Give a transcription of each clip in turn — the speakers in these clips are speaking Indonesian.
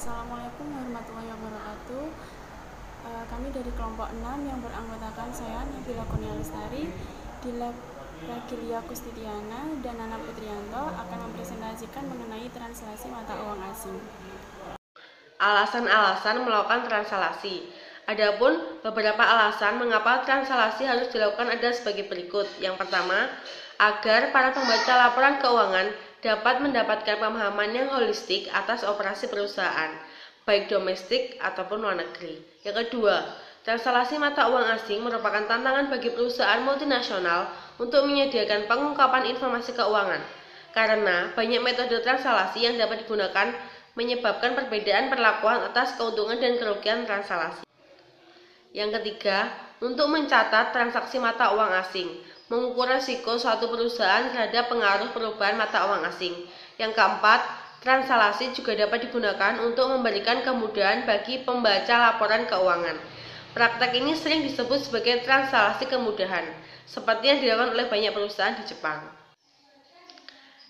Assalamualaikum warahmatullahi wabarakatuh. Kami dari kelompok 6 yang beranggotakan saya, Nabila Kurnia Lestari, Dila Pragilia Kustidiana, dan Nana Putrianto akan mempresentasikan mengenai translasi mata uang asing. Alasan-alasan melakukan translasi. Adapun beberapa alasan mengapa translasi harus dilakukan ada sebagai berikut. Yang pertama, agar para pembaca laporan keuangan dapat mendapatkan pemahaman yang holistik atas operasi perusahaan, baik domestik ataupun luar negeri. Yang kedua, translasi mata uang asing merupakan tantangan bagi perusahaan multinasional untuk menyediakan pengungkapan informasi keuangan, karena banyak metode translasi yang dapat digunakan menyebabkan perbedaan perlakuan atas keuntungan dan kerugian translasi. Yang ketiga, untuk mencatat transaksi mata uang asing, mengukur risiko suatu perusahaan terhadap pengaruh perubahan mata uang asing. Yang keempat, translasi juga dapat digunakan untuk memberikan kemudahan bagi pembaca laporan keuangan. Praktek ini sering disebut sebagai translasi kemudahan, seperti yang dilakukan oleh banyak perusahaan di Jepang.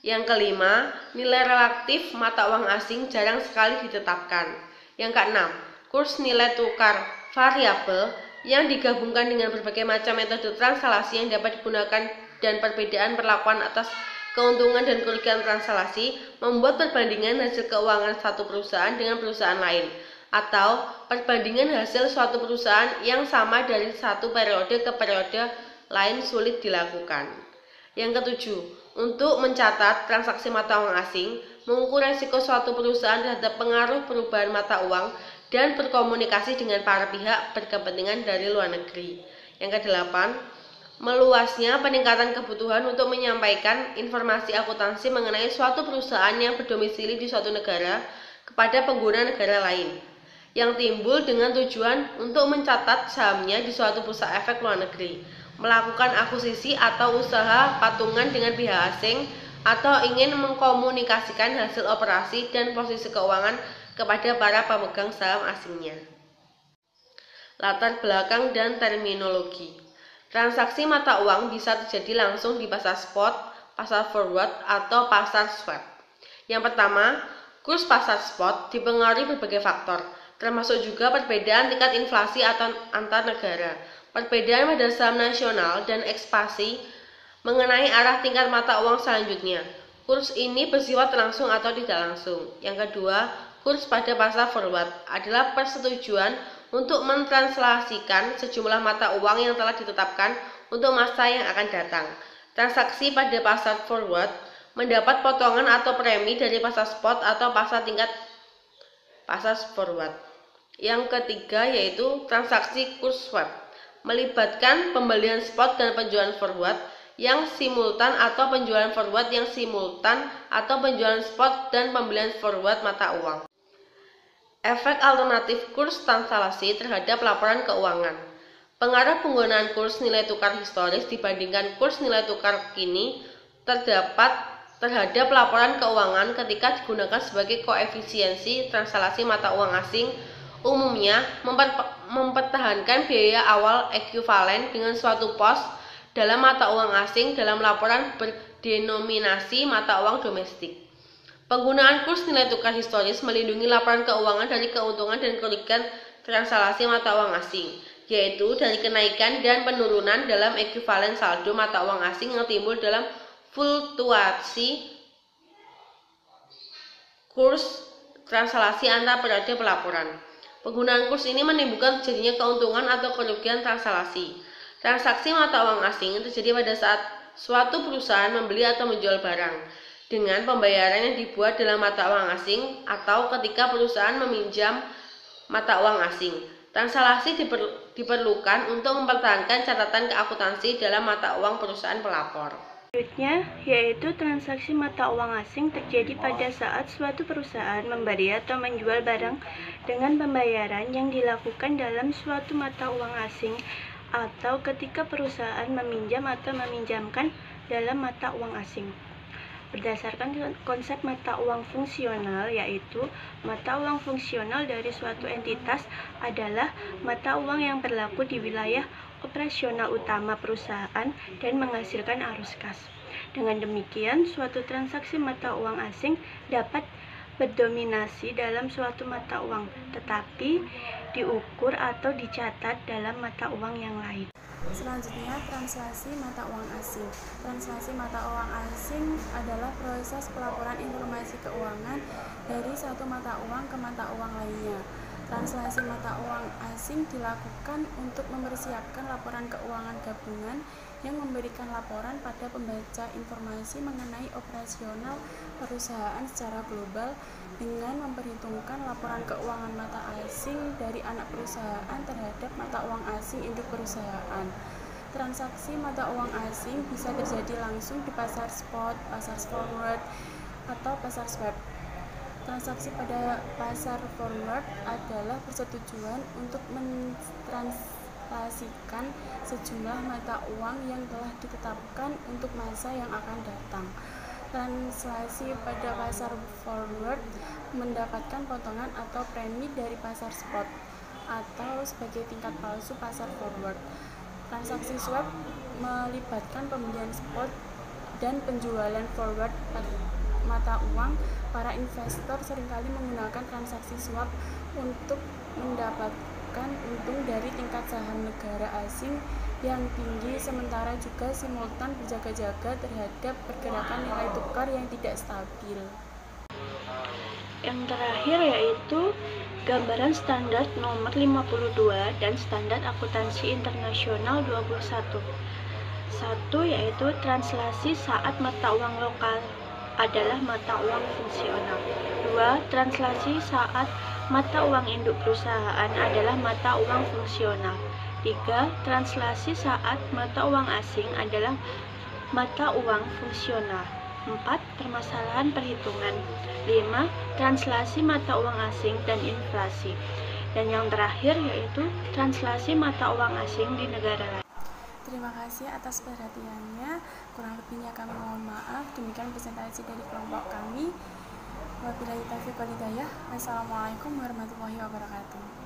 Yang kelima, nilai relatif mata uang asing jarang sekali ditetapkan. Yang keenam, kurs nilai tukar variabel yang digabungkan dengan berbagai macam metode translasi yang dapat digunakan dan perbedaan perlakuan atas keuntungan dan kerugian translasi membuat perbandingan hasil keuangan satu perusahaan dengan perusahaan lain, atau perbandingan hasil suatu perusahaan yang sama dari satu periode ke periode lain sulit dilakukan. Yang ketujuh, untuk mencatat transaksi mata uang asing, mengukur risiko suatu perusahaan terhadap pengaruh perubahan mata uang, dan berkomunikasi dengan para pihak berkepentingan dari luar negeri. Yang kedelapan, meluasnya peningkatan kebutuhan untuk menyampaikan informasi akuntansi mengenai suatu perusahaan yang berdomisili di suatu negara kepada pengguna negara lain, yang timbul dengan tujuan untuk mencatat sahamnya di suatu bursa efek luar negeri, melakukan akuisisi atau usaha patungan dengan pihak asing, atau ingin mengkomunikasikan hasil operasi dan posisi keuangan kepada para pemegang saham asingnya. Latar belakang dan terminologi. Transaksi mata uang bisa terjadi langsung di pasar spot, pasar forward, atau pasar swap. Yang pertama, kurs pasar spot dipengaruhi berbagai faktor, termasuk juga perbedaan tingkat inflasi atau antar negara, perbedaan pada saham nasional, dan ekspansi mengenai arah tingkat mata uang selanjutnya. Kurs ini bersifat langsung atau tidak langsung. Yang kedua, kurs pada pasar forward adalah persetujuan untuk mentranslasikan sejumlah mata uang yang telah ditetapkan untuk masa yang akan datang. Transaksi pada pasar forward mendapat potongan atau premi dari pasar spot atau pasar tingkat pasar forward. Yang ketiga yaitu transaksi kurs swap, melibatkan pembelian spot dan penjualan forward yang simultan atau penjualan forward yang simultan atau penjualan spot dan pembelian forward mata uang. Efek alternatif kurs translasi terhadap laporan keuangan. Pengaruh penggunaan kurs nilai tukar historis dibandingkan kurs nilai tukar kini terdapat terhadap laporan keuangan ketika digunakan sebagai koefisiensi translasi mata uang asing, umumnya mempertahankan biaya awal ekuivalen dengan suatu pos dalam mata uang asing dalam laporan berdenominasi mata uang domestik. Penggunaan kurs nilai tukar historis melindungi laporan keuangan dari keuntungan dan kerugian translasi mata uang asing, yaitu dari kenaikan dan penurunan dalam ekuivalen saldo mata uang asing yang timbul dalam fluktuasi kurs translasi antar periode pelaporan. Penggunaan kurs ini menimbulkan terjadinya keuntungan atau kerugian translasi. Transaksi mata uang asing terjadi pada saat suatu perusahaan membeli atau menjual barang dengan pembayaran yang dibuat dalam mata uang asing, atau ketika perusahaan meminjam mata uang asing. Translasi diperlukan untuk mempertahankan catatan keakuntansi dalam mata uang perusahaan pelapor. Selanjutnya, yaitu transaksi mata uang asing terjadi pada saat suatu perusahaan membeli atau menjual barang dengan pembayaran yang dilakukan dalam suatu mata uang asing, atau ketika perusahaan meminjam atau meminjamkan dalam mata uang asing. Berdasarkan konsep mata uang fungsional, yaitu mata uang fungsional dari suatu entitas adalah mata uang yang berlaku di wilayah operasional utama perusahaan dan menghasilkan arus kas. Dengan demikian, suatu transaksi mata uang asing dapat berdominasi dalam suatu mata uang, tetapi diukur atau dicatat dalam mata uang yang lain. Selanjutnya, translasi mata uang asing. Translasi mata uang asing adalah proses pelaporan informasi keuangan dari satu mata uang ke mata uang lainnya. Translasi mata uang asing dilakukan untuk mempersiapkan laporan keuangan gabungan yang memberikan laporan pada pembaca informasi mengenai operasional perusahaan secara global dengan memperhitungkan laporan keuangan mata asing dari anak perusahaan terhadap mata uang asing induk perusahaan. Transaksi mata uang asing bisa terjadi langsung di pasar spot, pasar forward, atau pasar swap. Transaksi pada pasar forward adalah persetujuan untuk mentranslasikan sejumlah mata uang yang telah ditetapkan untuk masa yang akan datang. Translasi pada pasar forward mendapatkan potongan atau premi dari pasar spot atau sebagai tingkat palsu pasar forward. Transaksi swap melibatkan pembelian spot dan penjualan forward mata uang. Para investor seringkali menggunakan transaksi swap untuk mendapatkan untung dari tingkat saham negara asing yang tinggi, sementara juga simultan berjaga-jaga terhadap pergerakan nilai tukar yang tidak stabil. Yang terakhir yaitu gambaran standar nomor 52 dan standar akuntansi internasional 21. 1 yaitu translasi saat mata uang lokal adalah mata uang fungsional. 2. Translasi saat mata uang induk perusahaan adalah mata uang fungsional. 3. Translasi saat mata uang asing adalah mata uang fungsional. 4. Permasalahan perhitungan. 5. Translasi mata uang asing dan inflasi. Dan yang terakhir yaitu translasi mata uang asing di negara lain. Terima kasih atas perhatiannya. Kurang lebihnya kami mohon maaf. Demikian presentasi dari kelompok kami. Wabillahi taufiq wal hidayah. Wassalamualaikum warahmatullahi wabarakatuh.